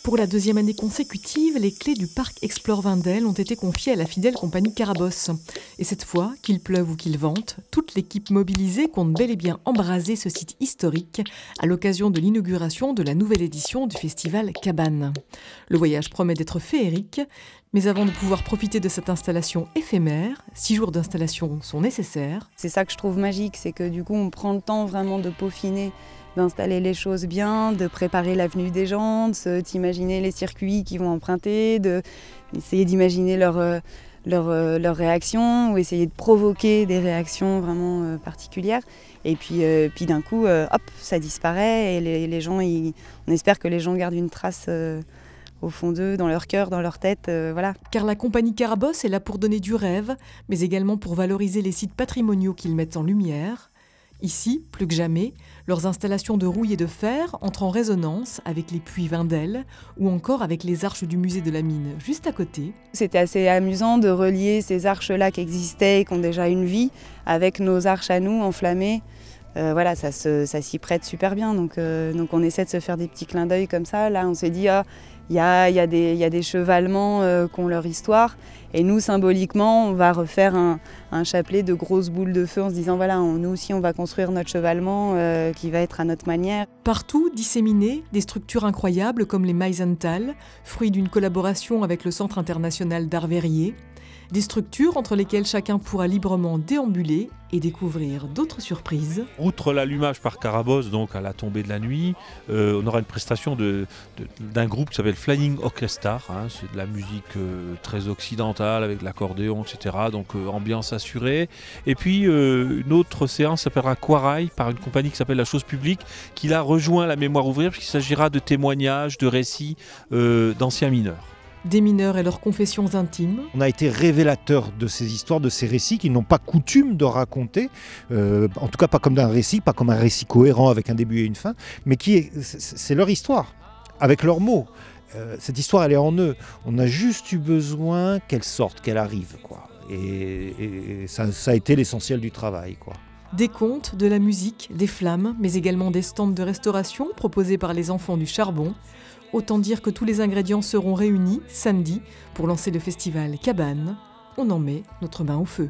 Pour la deuxième année consécutive, les clés du parc Explore Wendel ont été confiées à la fidèle compagnie Carabosse. Et cette fois, qu'il pleuve ou qu'il vente, toute l'équipe mobilisée compte bel et bien embraser ce site historique à l'occasion de l'inauguration de la nouvelle édition du festival Cabane. Le voyage promet d'être féerique, mais avant de pouvoir profiter de cette installation éphémère, 6 jours d'installation sont nécessaires. C'est ça que je trouve magique, c'est que du coup on prend le temps vraiment de peaufiner, d'installer les choses bien, de préparer l'avenue des gens, d'imaginer les circuits qu'ils vont emprunter, d'essayer d'imaginer leurs réactions ou essayer de provoquer des réactions vraiment particulières. Et puis d'un coup, hop, ça disparaît et les gens, on espère que les gens gardent une trace au fond d'eux, dans leur cœur, dans leur tête, voilà. Car la compagnie Carabosse est là pour donner du rêve, mais également pour valoriser les sites patrimoniaux qu'ils mettent en lumière. Ici, plus que jamais, leurs installations de rouille et de fer entrent en résonance avec les puits Wendel ou encore avec les arches du musée de la mine juste à côté. C'était assez amusant de relier ces arches-là qui existaient et qui ont déjà une vie avec nos arches à nous enflammées. Voilà, ça s'y prête super bien. Donc on essaie de se faire des petits clins d'œil comme ça. Là, on s'est dit, il y a des chevalements qui ont leur histoire. Et nous, symboliquement, on va refaire un chapelet de grosses boules de feu en se disant, voilà, nous aussi, on va construire notre chevalement qui va être à notre manière. Partout, disséminées, des structures incroyables comme les Meisenthal, fruits d'une collaboration avec le Centre international d'art verrier. Des structures entre lesquelles chacun pourra librement déambuler et découvrir d'autres surprises. Outre l'allumage par Carabosse, donc à la tombée de la nuit, on aura une prestation d'un groupe qui s'appelle Flying Orchestra. C'est de la musique très occidentale avec l'accordéon, etc. Donc ambiance assurée. Et puis une autre séance s'appellera Quarai par une compagnie qui s'appelle La Chose Publique, qui là rejoint la mémoire ouvrière puisqu'il s'agira de témoignages, de récits d'anciens mineurs. Des mineurs et leurs confessions intimes. On a été révélateur de ces histoires, de ces récits qu'ils n'ont pas coutume de raconter, en tout cas pas comme un récit cohérent avec un début et une fin, mais c'est leur histoire, avec leurs mots. Cette histoire, elle est en eux. On a juste eu besoin qu'elle sorte, qu'elle arrive, quoi. Et ça a été l'essentiel du travail, quoi. Des contes, de la musique, des flammes, mais également des stands de restauration proposés par les enfants du charbon. Autant dire que tous les ingrédients seront réunis samedi pour lancer le festival Cabane. On en met notre main au feu.